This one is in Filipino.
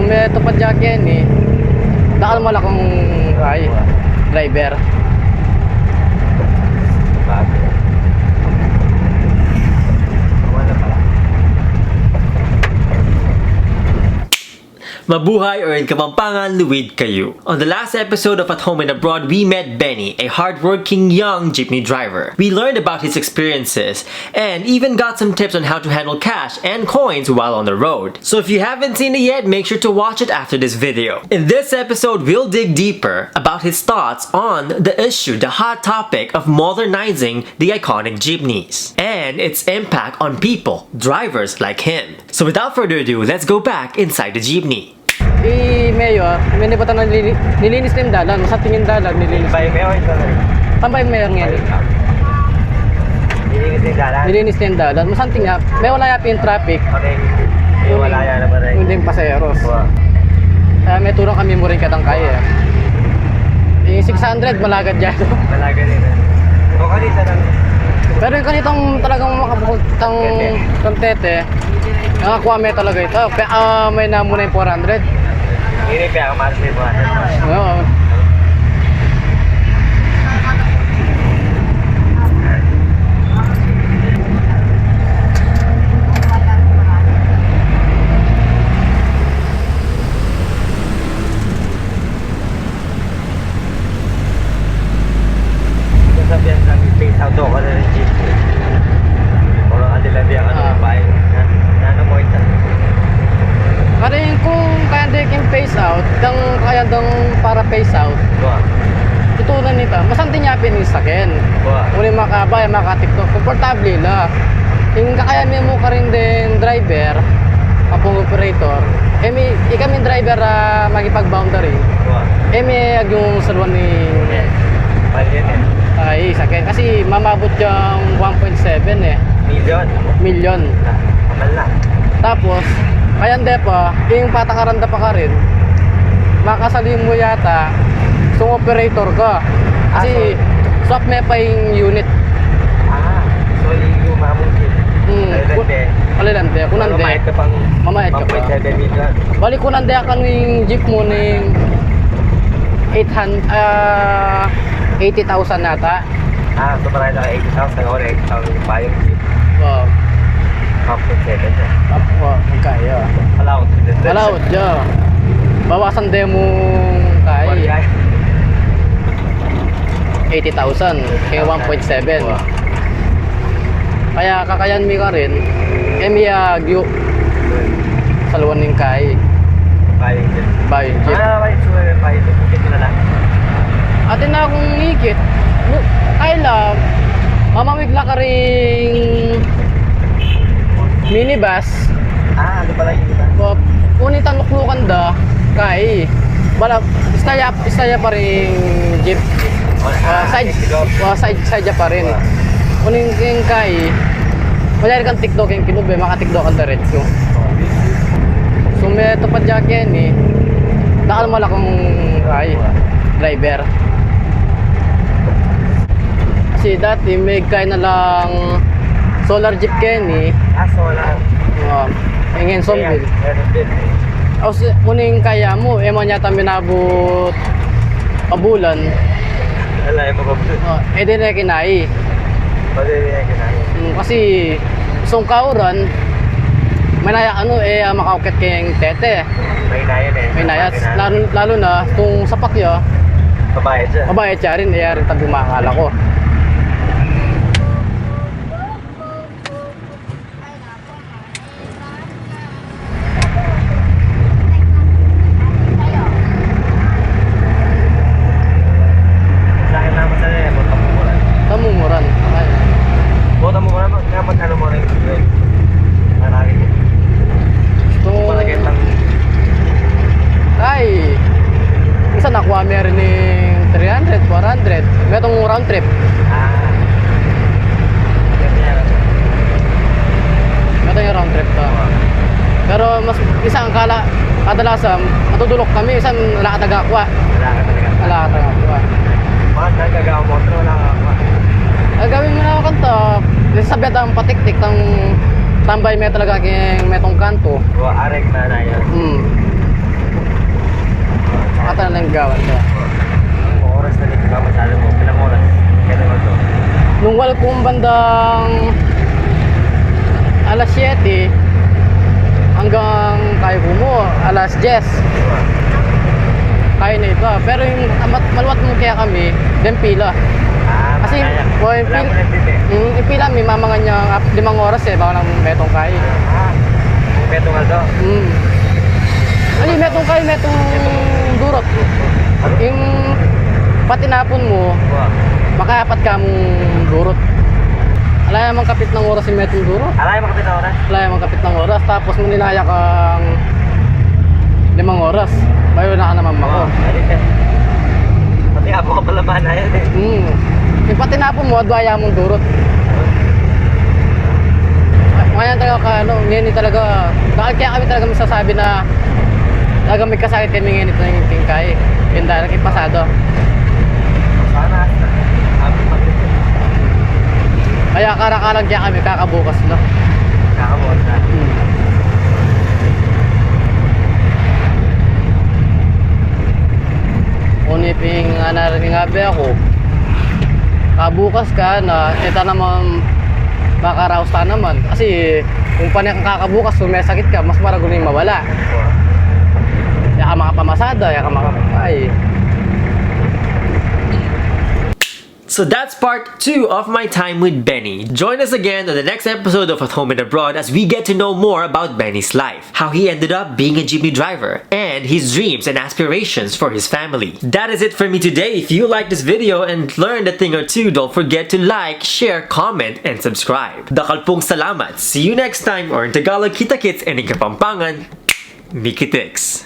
may tupad jacket ni dakal mo lang kung ay driver. Mabuhay or in Kapampangan, Luwid kayo. On the last episode of At Home and Abroad, we met Benny, a hardworking young jeepney driver. We learned about his experiences and even got some tips on how to handle cash and coins while on the road. So if you haven't seen it yet, make sure to watch it after this video. In this episode, we'll dig deeper about his thoughts on the issue, the hot topic of modernizing the iconic jeepneys and its impact on people, drivers like him. So without further ado, let's go back inside the jeepney. Si Mayor, may nipatan na nilinis na yung dalan. Sa tingin dalan, nilinis. Tambay Mayor ito na rin. Tambay Mayor nga. Nilinis yung dalan. Nilinis na yung dalan. Masanting nga, may wala yapi yung traffic. Okay. Yung wala yan na ba rin? Hindi yung paseros. Wow. Kaya may turong kami mo rin katang kaya. Yung 600, malagad dyan. Malaga rin. O kanisa lang. Pero yung kanitong talagang makabukod tang kontete, nakakuha may talaga ito. May na muna yung 400. Hindi pa ako maras yung 400. Oo. Sabihan lang yung face out ako na ng jeep. Parang adilabi ang ano yung bahay. Nano mo ito. Karing kung kaya din face out, kung kaya dong para face out, Wow. tutunan nito. Masanti niya pinisakin. Wow. Uli makabay, makatiktok. Komportable la. Yung kakaya mo ka rin din driver, kapong operator, may ikamin driver magipag-boundary. Wow. May yung salwan ni Pali yan eh. ay sakin kasi mamabot yung 1.7 Million. million. Kamal na. Tapos kaya hindi pa yung patakaranda pa ka rin makasalim mo yata kung operator ka kasi swap me pa yung unit. So yung mamong jeep. Alilante kunande Mamayad ka pang mamayad ka pa 1.7 million. balik kunande ka yung jeep mo ning 80,000 nata. So marami na 80,000 or 80,000 yung bayang jeep. Wow. 1.7 na. Tapos kaya Allowed. allowed ja bawasan demo kaya 80,000 kaya 1.7. Kaya kakayan mi ka rin may agyo saluan ning kay Bayang jeep. bayong jeep. Bayang jeep. Bayang jeep. Bukit mo na lang. Atin na akong ngikit kaya mamamig la ka ring minibus. Ano pala yung iba? Unitan luklukan da kay bala istaya pa rin jeep. Side pa rin. Uning king kay wala kang tiktok yung kinube makatiktok ang diretso. So may tupad jacket ni dakal mo lang kung ay driver. Kasi dati may kay na lang solar jeep Kenny. Solar. Ingin sombil. O uning kaya mo, mo niya tayo minabot pabulan. Wala yung mababot. Din na kinai. Pwede rin yung kinahin. Kasi isang kauran, may naya makaukit kayong tete. May na yun eh. May naya, lalo na kung sapak yo, Babayad siya. mabayad siya rin, rin tabi makakala ko. Sa akin naman sa rin, bota mo mura. Tamumuran. Ay. Bota mo mura, dapat ano mo rin yung marami. So, Malagay lang. ay, isa nakuha meron ng 300, 400. May itong round trip. Ganyan. May itong round trip to. Pero mas isang kadalasan, matutulok kami, isang nakatagakwa. Wala ka talaga. Nakatagakwa. Mga nagagawa mo, pero wala ka pa. Gawin mo na ako kanto. Sabi at ang patiktik ng tambay may talaga kayong metong kanto. Arek na na yan. naligawan ka. Ang oras na dito ka masyado mo. Ilang oras? Kailan mo to? Nung wala kong bandang alas 7 hanggang kayo mo, alas 10. Kaya na iba. Pero yung maluwat mo kaya kami, then pila. Kasi, wala mo na dito eh. yung pila may mamangan niya 5 oras baka ng metong kaya. Beto nga to. Ano yung metong kaya, metong durot. Yung patinapon mo, makapat ka mong durot. Alaya mang kapit ng oras yung metong durot. Alay mo kapit na oras? Alaya mang kapit ng oras. Tapos maninaya kang 5 oras. Bayo na ka naman mako. Pati ako ka pala ba na yan eh. Yung patinapon mo, adwaya mong durot. Ngayon talaga ngayon talaga, kaya kami talaga masasabi na talaga may kasakit kami ngayon ito ng tingkay. Yung dahil kay pasado. Sana. Kaya karakalang kaya kami kakabukas na. Kakabukas na. Uniping narinig nga ba ako, kabukas ka na, ito naman makaraos ka naman. Kasi kung panay kang kakabukas, kung may sakit ka, mas maragulo yung mawala. Kaya ka makapamasada, kaya ka makapapay. So that's part 2 of my time with Benny. Join us again on the next episode of At Home and Abroad as we get to know more about Benny's life, how he ended up being a jeepney driver, and his dreams and aspirations for his family. That is it for me today. If you liked this video and learned a thing or two, don't forget to like, share, comment, and subscribe. Dakalpong salamat. See you next time, or in Tagalog, kita kits and in Kapampangan, Mikitix.